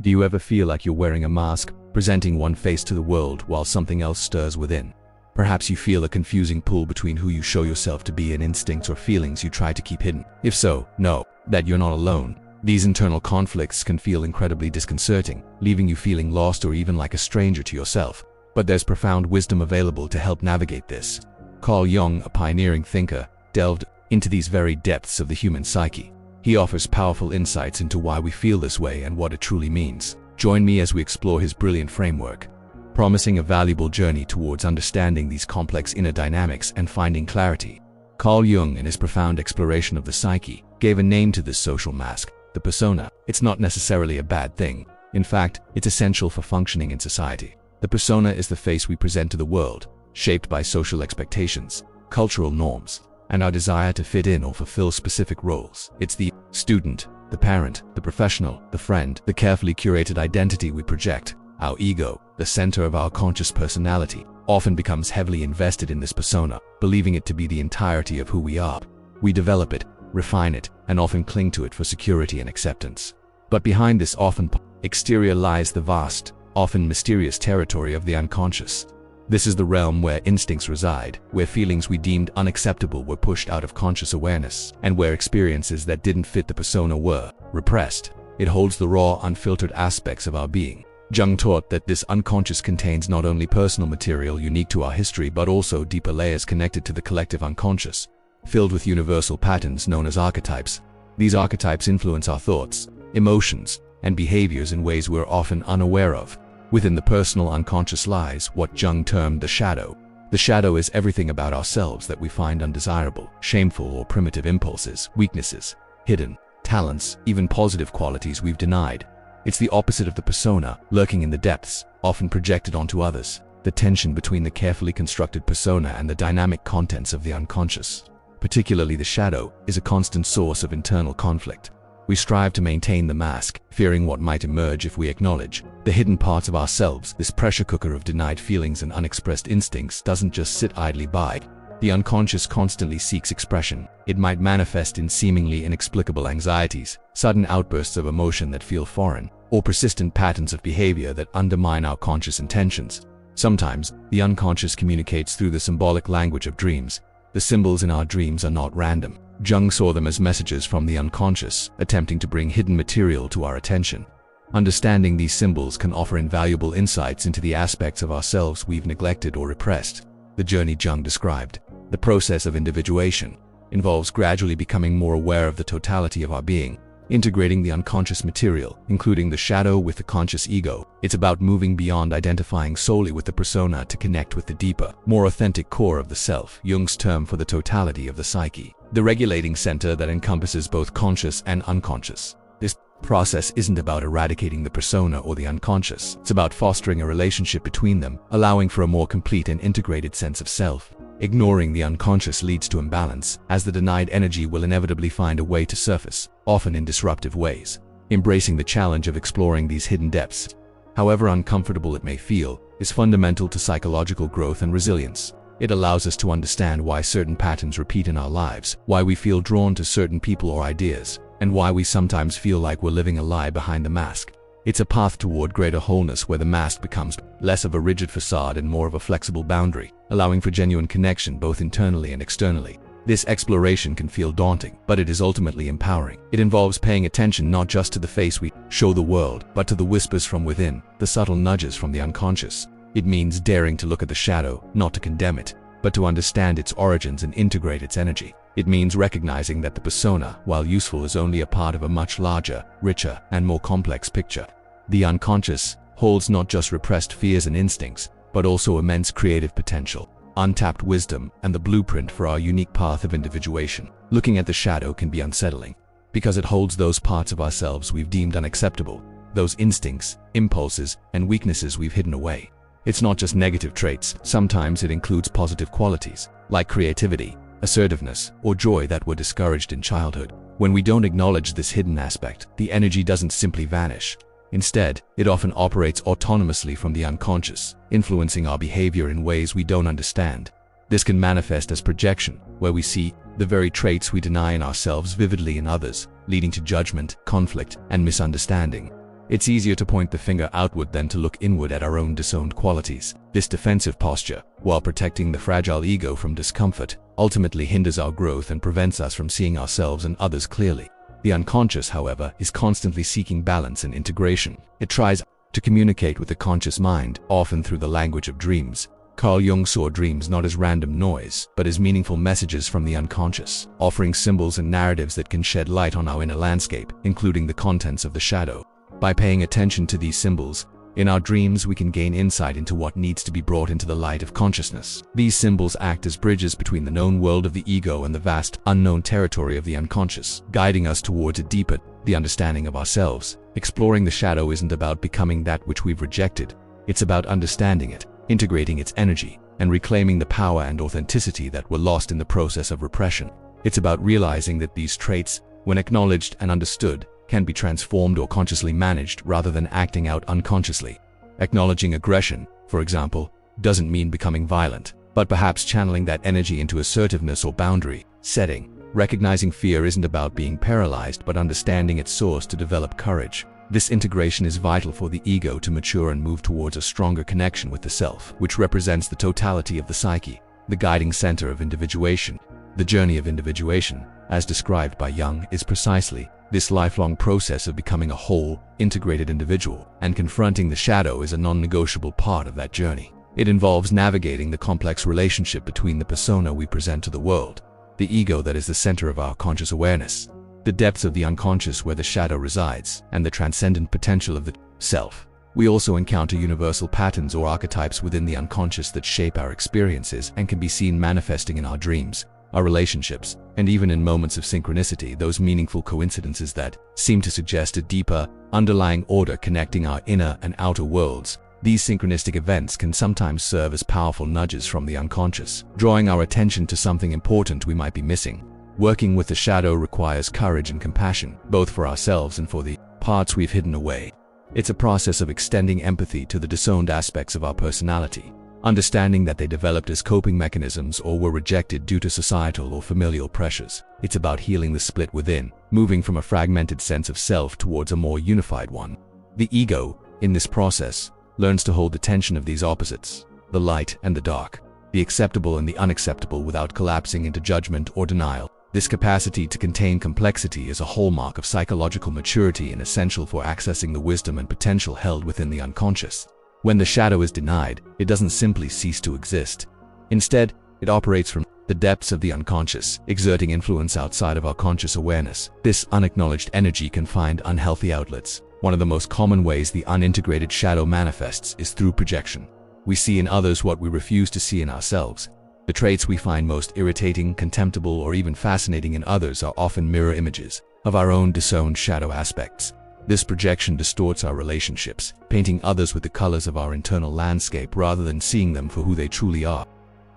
Do you ever feel like you're wearing a mask, presenting one face to the world while something else stirs within? Perhaps you feel a confusing pull between who you show yourself to be and instincts or feelings you try to keep hidden. If so, know that you're not alone. These internal conflicts can feel incredibly disconcerting, leaving you feeling lost or even like a stranger to yourself. But there's profound wisdom available to help navigate this. Carl Jung, a pioneering thinker, delved into these very depths of the human psyche. He offers powerful insights into why we feel this way and what it truly means. Join me as we explore his brilliant framework, promising a valuable journey towards understanding these complex inner dynamics and finding clarity. Carl Jung, in his profound exploration of the psyche, gave a name to this social mask, the persona. It's not necessarily a bad thing. In fact, it's essential for functioning in society. The persona is the face we present to the world, shaped by social expectations, cultural norms, and our desire to fit in or fulfill specific roles. It's the student, the parent, the professional, the friend, the carefully curated identity we project. Our ego, the center of our conscious personality, often becomes heavily invested in this persona, believing it to be the entirety of who we are. We develop it, refine it, and often cling to it for security and acceptance. But behind this often exterior lies the vast, often mysterious territory of the unconscious. This is the realm where instincts reside, where feelings we deemed unacceptable were pushed out of conscious awareness, and where experiences that didn't fit the persona were repressed. It holds the raw, unfiltered aspects of our being. Jung taught that this unconscious contains not only personal material unique to our history but also deeper layers connected to the collective unconscious, filled with universal patterns known as archetypes. These archetypes influence our thoughts, emotions, and behaviors in ways we're often unaware of. Within the personal unconscious lies what Jung termed the shadow. The shadow is everything about ourselves that we find undesirable, shameful, or primitive impulses, weaknesses, hidden talents, even positive qualities we've denied. It's the opposite of the persona, lurking in the depths, often projected onto others. The tension between the carefully constructed persona and the dynamic contents of the unconscious, particularly the shadow, is a constant source of internal conflict. We strive to maintain the mask, fearing what might emerge if we acknowledge the hidden parts of ourselves. This pressure cooker of denied feelings and unexpressed instincts doesn't just sit idly by. The unconscious constantly seeks expression. It might manifest in seemingly inexplicable anxieties, sudden outbursts of emotion that feel foreign, or persistent patterns of behavior that undermine our conscious intentions. Sometimes, the unconscious communicates through the symbolic language of dreams. The symbols in our dreams are not random. Jung saw them as messages from the unconscious, attempting to bring hidden material to our attention. Understanding these symbols can offer invaluable insights into the aspects of ourselves we've neglected or repressed. The journey Jung described, the process of individuation, involves gradually becoming more aware of the totality of our being, integrating the unconscious material, including the shadow, with the conscious ego. It's about moving beyond identifying solely with the persona to connect with the deeper, more authentic core of the self, Jung's term for the totality of the psyche, the regulating center that encompasses both conscious and unconscious. This process isn't about eradicating the persona or the unconscious. It's about fostering a relationship between them, allowing for a more complete and integrated sense of self. Ignoring the unconscious leads to imbalance, as the denied energy will inevitably find a way to surface, often in disruptive ways. Embracing the challenge of exploring these hidden depths, however uncomfortable it may feel, is fundamental to psychological growth and resilience. It allows us to understand why certain patterns repeat in our lives, why we feel drawn to certain people or ideas, and why we sometimes feel like we're living a lie behind the mask. It's a path toward greater wholeness where the mask becomes less of a rigid facade and more of a flexible boundary, allowing for genuine connection both internally and externally. This exploration can feel daunting, but it is ultimately empowering. It involves paying attention not just to the face we show the world, but to the whispers from within, the subtle nudges from the unconscious. It means daring to look at the shadow, not to condemn it, but to understand its origins and integrate its energy. It means recognizing that the persona, while useful, is only a part of a much larger, richer, and more complex picture. The unconscious holds not just repressed fears and instincts, but also immense creative potential, untapped wisdom, and the blueprint for our unique path of individuation. Looking at the shadow can be unsettling, because it holds those parts of ourselves we've deemed unacceptable, those instincts, impulses, and weaknesses we've hidden away. It's not just negative traits. Sometimes it includes positive qualities, like creativity, assertiveness, or joy that were discouraged in childhood. When we don't acknowledge this hidden aspect, the energy doesn't simply vanish. Instead, it often operates autonomously from the unconscious, influencing our behavior in ways we don't understand. This can manifest as projection, where we see the very traits we deny in ourselves vividly in others, leading to judgment, conflict, and misunderstanding. It's easier to point the finger outward than to look inward at our own disowned qualities. This defensive posture, while protecting the fragile ego from discomfort, ultimately hinders our growth and prevents us from seeing ourselves and others clearly. The unconscious, however, is constantly seeking balance and integration. It tries to communicate with the conscious mind, often through the language of dreams. Carl Jung saw dreams not as random noise, but as meaningful messages from the unconscious, offering symbols and narratives that can shed light on our inner landscape, including the contents of the shadow. By paying attention to these symbols, in our dreams we can gain insight into what needs to be brought into the light of consciousness. These symbols act as bridges between the known world of the ego and the vast, unknown territory of the unconscious, guiding us towards a deeper, the understanding of ourselves. Exploring the shadow isn't about becoming that which we've rejected. It's about understanding it, integrating its energy, and reclaiming the power and authenticity that were lost in the process of repression. It's about realizing that these traits, when acknowledged and understood, can be transformed or consciously managed rather than acting out unconsciously. Acknowledging aggression, for example, doesn't mean becoming violent, but perhaps channeling that energy into assertiveness or boundary setting. Recognizing fear isn't about being paralyzed, but understanding its source to develop courage. This integration is vital for the ego to mature and move towards a stronger connection with the self, which represents the totality of the psyche, the guiding center of individuation. The journey of individuation, as described by Jung, is precisely this lifelong process of becoming a whole, integrated individual, and confronting the shadow is a non-negotiable part of that journey. It involves navigating the complex relationship between the persona we present to the world, the ego that is the center of our conscious awareness, the depths of the unconscious where the shadow resides, and the transcendent potential of the self. We also encounter universal patterns or archetypes within the unconscious that shape our experiences and can be seen manifesting in our dreams, our relationships, and even in moments of synchronicity, those meaningful coincidences that seem to suggest a deeper, underlying order connecting our inner and outer worlds. These synchronistic events can sometimes serve as powerful nudges from the unconscious, drawing our attention to something important we might be missing. Working with the shadow requires courage and compassion, both for ourselves and for the parts we've hidden away. It's a process of extending empathy to the disowned aspects of our personality, understanding that they developed as coping mechanisms or were rejected due to societal or familial pressures. It's about healing the split within, moving from a fragmented sense of self towards a more unified one. The ego, in this process, learns to hold the tension of these opposites, the light and the dark, the acceptable and the unacceptable, without collapsing into judgment or denial. This capacity to contain complexity is a hallmark of psychological maturity and essential for accessing the wisdom and potential held within the unconscious. When the shadow is denied, it doesn't simply cease to exist. Instead, it operates from the depths of the unconscious, exerting influence outside of our conscious awareness. This unacknowledged energy can find unhealthy outlets. One of the most common ways the unintegrated shadow manifests is through projection. We see in others what we refuse to see in ourselves. The traits we find most irritating, contemptible, or even fascinating in others are often mirror images of our own disowned shadow aspects. This projection distorts our relationships, painting others with the colors of our internal landscape rather than seeing them for who they truly are.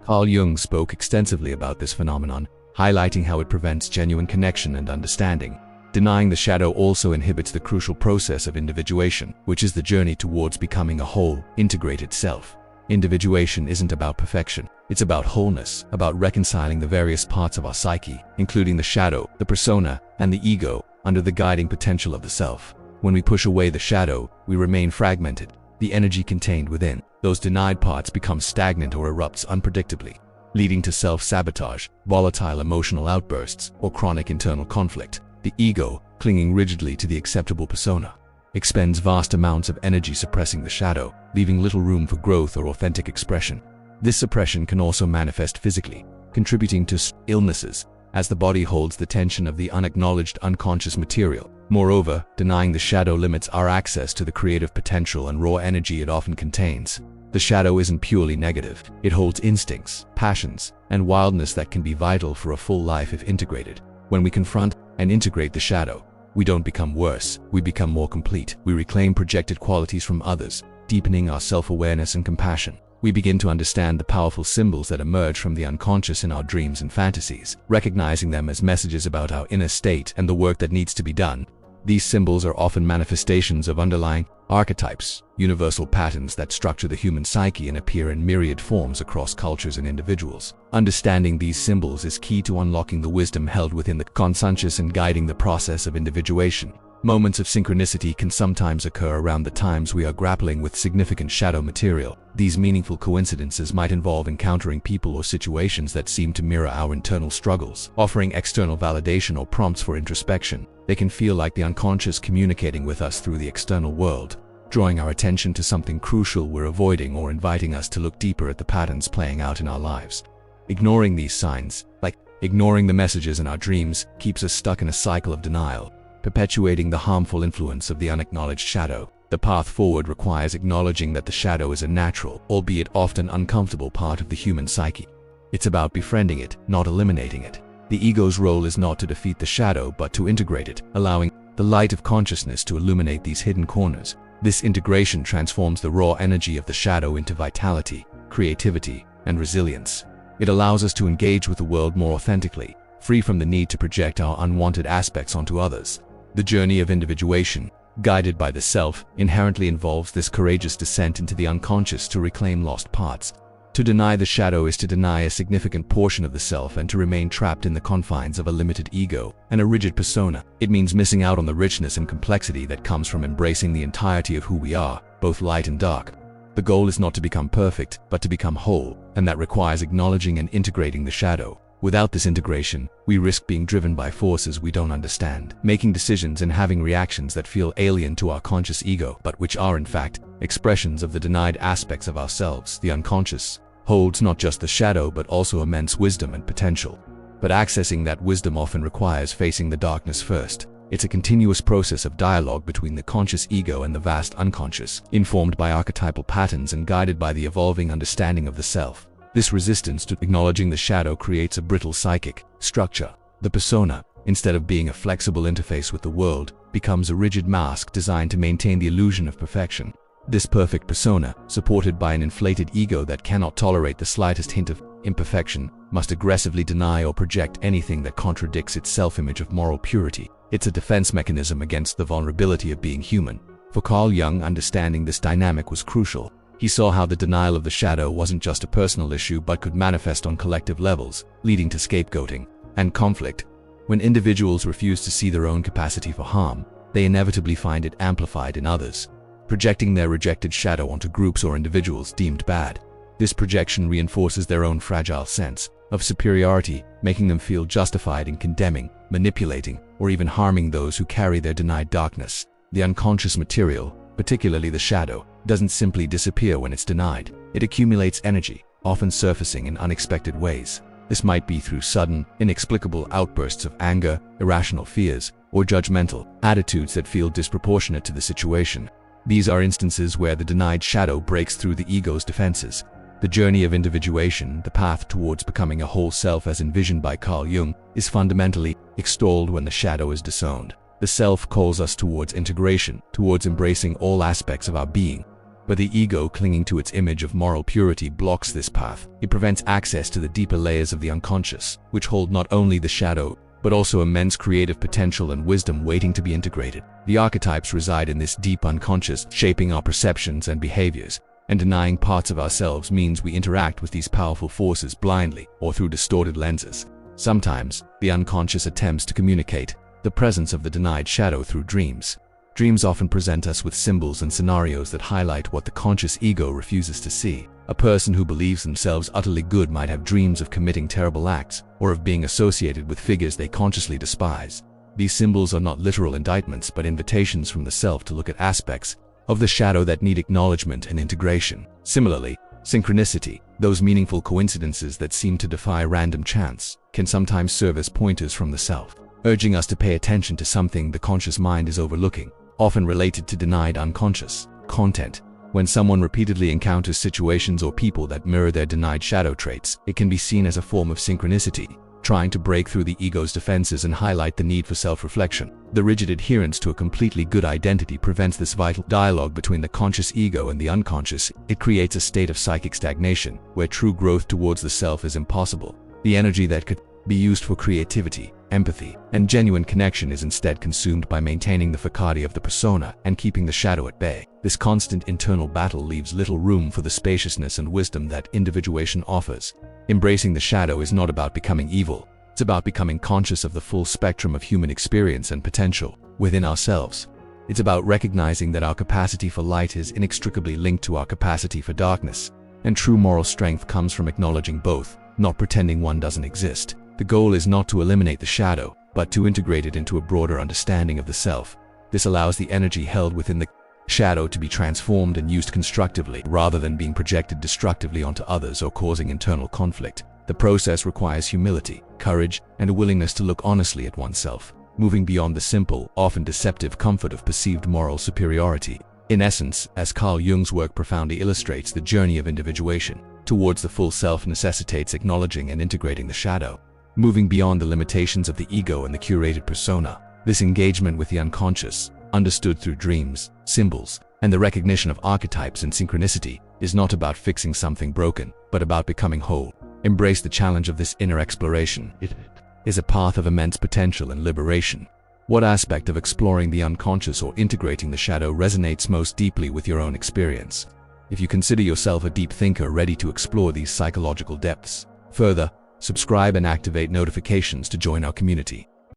Carl Jung spoke extensively about this phenomenon, highlighting how it prevents genuine connection and understanding. Denying the shadow also inhibits the crucial process of individuation, which is the journey towards becoming a whole, integrated self. Individuation isn't about perfection. It's about wholeness, about reconciling the various parts of our psyche, including the shadow, the persona, and the ego, under the guiding potential of the self. When we push away the shadow, we remain fragmented. The energy contained within those denied parts becomes stagnant or erupts unpredictably, leading to self-sabotage, volatile emotional outbursts, or chronic internal conflict. The ego, clinging rigidly to the acceptable persona, expends vast amounts of energy suppressing the shadow, leaving little room for growth or authentic expression. This suppression can also manifest physically, contributing to illnesses, as the body holds the tension of the unacknowledged unconscious material. Moreover, denying the shadow limits our access to the creative potential and raw energy it often contains. The shadow isn't purely negative. It holds instincts, passions, and wildness that can be vital for a full life if integrated. When we confront and integrate the shadow, we don't become worse, we become more complete. We reclaim projected qualities from others, deepening our self-awareness and compassion. We begin to understand the powerful symbols that emerge from the unconscious in our dreams and fantasies, recognizing them as messages about our inner state and the work that needs to be done. These symbols are often manifestations of underlying archetypes, universal patterns that structure the human psyche and appear in myriad forms across cultures and individuals. Understanding these symbols is key to unlocking the wisdom held within the conscious and guiding the process of individuation. Moments of synchronicity can sometimes occur around the times we are grappling with significant shadow material. These meaningful coincidences might involve encountering people or situations that seem to mirror our internal struggles, offering external validation or prompts for introspection. They can feel like the unconscious communicating with us through the external world, drawing our attention to something crucial we're avoiding or inviting us to look deeper at the patterns playing out in our lives. Ignoring these signs, like ignoring the messages in our dreams, keeps us stuck in a cycle of denial, perpetuating the harmful influence of the unacknowledged shadow. The path forward requires acknowledging that the shadow is a natural, albeit often uncomfortable part of the human psyche. It's about befriending it, not eliminating it. The ego's role is not to defeat the shadow, but to integrate it, allowing the light of consciousness to illuminate these hidden corners. This integration transforms the raw energy of the shadow into vitality, creativity, and resilience. It allows us to engage with the world more authentically, free from the need to project our unwanted aspects onto others. The journey of individuation, guided by the self, inherently involves this courageous descent into the unconscious to reclaim lost parts. To deny the shadow is to deny a significant portion of the self and to remain trapped in the confines of a limited ego and a rigid persona. It means missing out on the richness and complexity that comes from embracing the entirety of who we are, both light and dark. The goal is not to become perfect, but to become whole, and that requires acknowledging and integrating the shadow. Without this integration, we risk being driven by forces we don't understand, making decisions and having reactions that feel alien to our conscious ego, but which are in fact expressions of the denied aspects of ourselves. The unconscious holds not just the shadow but also immense wisdom and potential. But accessing that wisdom often requires facing the darkness first. It's a continuous process of dialogue between the conscious ego and the vast unconscious, informed by archetypal patterns and guided by the evolving understanding of the self. This resistance to acknowledging the shadow creates a brittle psychic structure. The persona, instead of being a flexible interface with the world, becomes a rigid mask designed to maintain the illusion of perfection. This perfect persona, supported by an inflated ego that cannot tolerate the slightest hint of imperfection, must aggressively deny or project anything that contradicts its self-image of moral purity. It's a defense mechanism against the vulnerability of being human. For Carl Jung, understanding this dynamic was crucial. He saw how the denial of the shadow wasn't just a personal issue but could manifest on collective levels, leading to scapegoating and conflict. When individuals refuse to see their own capacity for harm, they inevitably find it amplified in others, projecting their rejected shadow onto groups or individuals deemed bad. This projection reinforces their own fragile sense of superiority, making them feel justified in condemning, manipulating, or even harming those who carry their denied darkness. The unconscious material, particularly the shadow, doesn't simply disappear when it's denied. It accumulates energy, often surfacing in unexpected ways. This might be through sudden, inexplicable outbursts of anger, irrational fears, or judgmental attitudes that feel disproportionate to the situation. These are instances where the denied shadow breaks through the ego's defenses. The journey of individuation, the path towards becoming a whole self as envisioned by Carl Jung, is fundamentally extolled when the shadow is disowned. The self calls us towards integration, towards embracing all aspects of our being. But the ego, clinging to its image of moral purity, blocks this path. It prevents access to the deeper layers of the unconscious, which hold not only the shadow, but also immense creative potential and wisdom waiting to be integrated. The archetypes reside in this deep unconscious, shaping our perceptions and behaviors, and denying parts of ourselves means we interact with these powerful forces blindly or through distorted lenses. Sometimes, the unconscious attempts to communicate the presence of the denied shadow through dreams. Dreams often present us with symbols and scenarios that highlight what the conscious ego refuses to see. A person who believes themselves utterly good might have dreams of committing terrible acts or of being associated with figures they consciously despise. These symbols are not literal indictments but invitations from the self to look at aspects of the shadow that need acknowledgement and integration. Similarly, synchronicity, those meaningful coincidences that seem to defy random chance, can sometimes serve as pointers from the self, urging us to pay attention to something the conscious mind is overlooking, often related to denied unconscious content. When someone repeatedly encounters situations or people that mirror their denied shadow traits, it can be seen as a form of synchronicity, trying to break through the ego's defenses and highlight the need for self-reflection. The rigid adherence to a completely good identity prevents this vital dialogue between the conscious ego and the unconscious. It creates a state of psychic stagnation, where true growth towards the self is impossible. The energy that could be used for creativity, empathy, and genuine connection is instead consumed by maintaining the facade of the persona and keeping the shadow at bay. This constant internal battle leaves little room for the spaciousness and wisdom that individuation offers. Embracing the shadow is not about becoming evil. It's about becoming conscious of the full spectrum of human experience and potential within ourselves. It's about recognizing that our capacity for light is inextricably linked to our capacity for darkness. And true moral strength comes from acknowledging both, not pretending one doesn't exist. The goal is not to eliminate the shadow, but to integrate it into a broader understanding of the self. This allows the energy held within the shadow to be transformed and used constructively, rather than being projected destructively onto others or causing internal conflict. The process requires humility, courage, and a willingness to look honestly at oneself, moving beyond the simple, often deceptive comfort of perceived moral superiority. In essence, as Carl Jung's work profoundly illustrates, the journey of individuation towards the full self necessitates acknowledging and integrating the shadow, moving beyond the limitations of the ego and the curated persona. This engagement with the unconscious, understood through dreams, symbols, and the recognition of archetypes and synchronicity, is not about fixing something broken, but about becoming whole. Embrace the challenge of this inner exploration. It is a path of immense potential and liberation. What aspect of exploring the unconscious or integrating the shadow resonates most deeply with your own experience? If you consider yourself a deep thinker ready to explore these psychological depths further, subscribe and activate notifications to join our community.